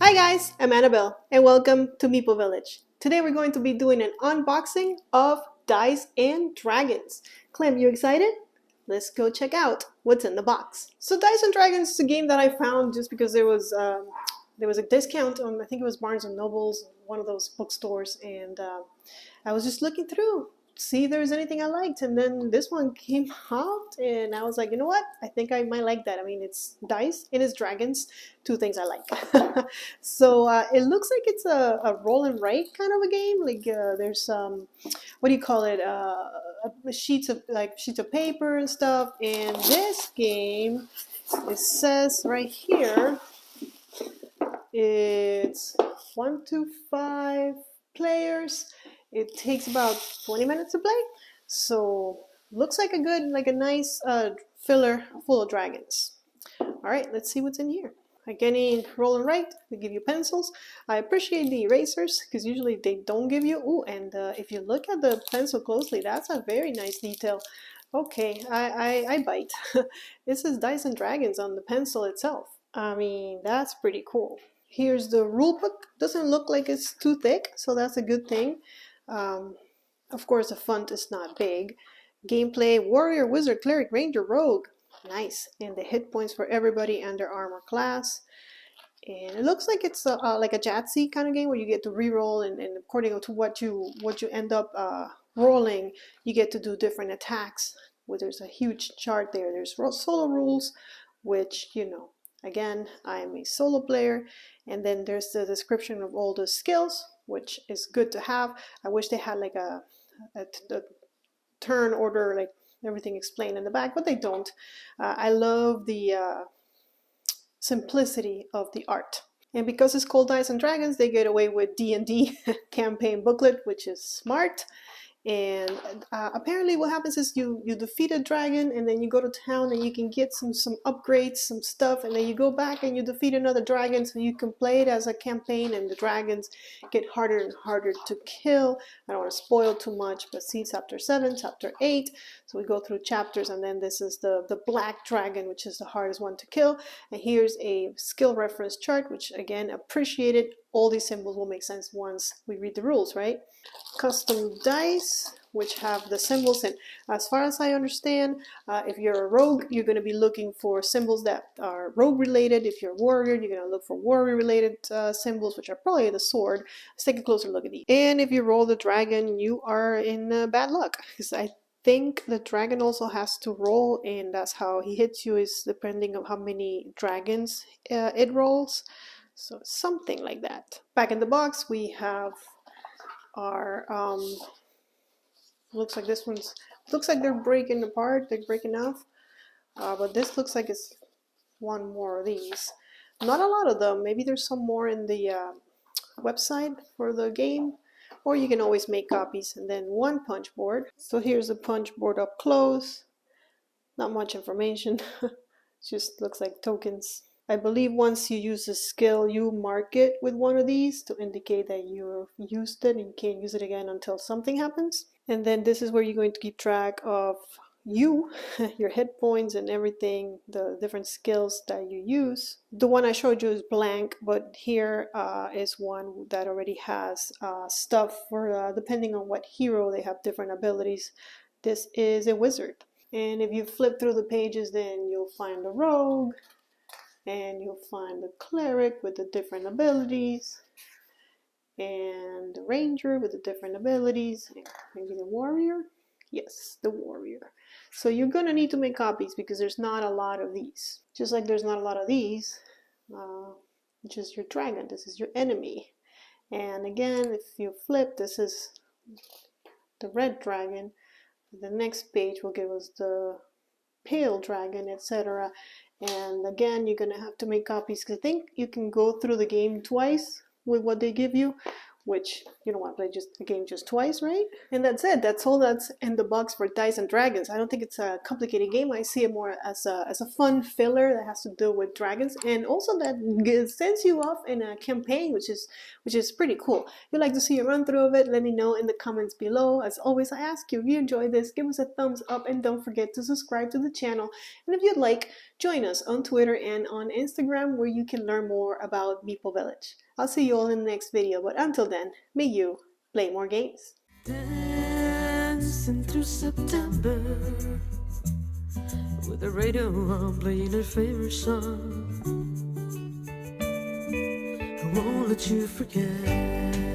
Hi guys, I'm Annabelle and welcome to Meeple Village. Today we're going to be doing an unboxing of Dice and Dragons. Clem, you excited? Let's go check out what's in the box. So Dice and Dragons is a game that I found just because there was a discount on, I think it was Barnes and Nobles, one of those bookstores, and I was just looking through see if there was anything I liked, and then this one came out and I was like, you know what, I think I might like that. I mean, it's dice and it's dragons, two things I like. So it looks like it's a roll and write kind of a game, like there's what do you call it, sheets of paper and stuff. And this game, it says right here, it's 1 to 5 players. It takes about 20 minutes to play, so looks like a nice filler full of dragons. All right, let's see what's in here. Like any roll and write, they give you pencils. I appreciate the erasers because usually they don't give you. Ooh, and if you look at the pencil closely, that's a very nice detail. Okay, I bite. This is Dice and Dragons on the pencil itself. I mean, that's pretty cool. Here's the rule book. Doesn't look like it's too thick, so that's a good thing. Of course, the font is not big. Gameplay: Warrior, Wizard, Cleric, Ranger, Rogue. Nice. And the hit points for everybody and their armor class. And it looks like it's like a Jatsi kind of game where you get to re-roll, and according to what you end up rolling, you get to do different attacks. Well, there's a huge chart there. There's solo rules, which, you know, again, I am a solo player. And then there's the description of all the skills, which is good to have. I wish they had like a turn order, like everything explained in the back, but they don't. I love the simplicity of the art. And because it's called Dice and Dragons, they get away with D&D campaign booklet, which is smart. And apparently what happens is you defeat a dragon, and then you go to town and you can get some upgrades, some stuff, and then you go back and you defeat another dragon, so you can play it as a campaign, and the dragons get harder and harder to kill. I don't want to spoil too much, but see chapter 7, chapter 8. So we go through chapters, and then this is the black dragon, which is the hardest one to kill. And here's a skill reference chart, which again, appreciated. All these symbols will make sense once we read the rules, right? Custom dice, which have the symbols. And as far as I understand, if you're a rogue, you're going to be looking for symbols that are rogue related. If you're a warrior, you're going to look for warrior related symbols, which are probably the sword. Let's take a closer look at these. And if you roll the dragon, you are in bad luck, because I think the dragon also has to roll, and that's how he hits you, is depending on how many dragons it rolls. So something like that. Back in the box, we have our looks like this one's they're breaking apart, they're breaking off, but this looks like it's one more of these. Not a lot of them. Maybe there's some more in the website for the game, or you can always make copies. And then one punch board. So here's the punch board up close. Not much information. Just looks like tokens. I believe once you use a skill, you mark it with one of these to indicate that you've used it and you can't use it again until something happens. And then this is where you're going to keep track of your hit points and everything, the different skills that you use. The one I showed you is blank, but here is one that already has stuff for depending on what hero, they have different abilities. This is a wizard. And if you flip through the pages, then you'll find the rogue, and you'll find the cleric with the different abilities, and the ranger with the different abilities, maybe the warrior. Yes, the warrior. So you're gonna need to make copies because there's not a lot of these. Just like there's not a lot of these, which is your dragon. This is your enemy. And again, if you flip, this is the red dragon. The next page will give us the pale dragon, etc. And again, you're gonna have to make copies, because I think you can go through the game twice with what they give you. which you don't want to play just a game just twice, right? And that's it. That's all that's in the box for Dice and Dragons. I don't think it's a complicated game. I see it more as a fun filler that has to do with dragons, and also that sends you off in a campaign, which is pretty cool. If you'd like to see a run through of it, let me know in the comments below. As always, I ask you, if you enjoyed this, give us a thumbs up and don't forget to subscribe to the channel. And if you'd like, join us on Twitter and on Instagram, where you can learn more about Meeple Village. I'll see you all in the next video, but until then, may you play more games. Dancing through September with the radio on playing her favorite song. I won't let you forget.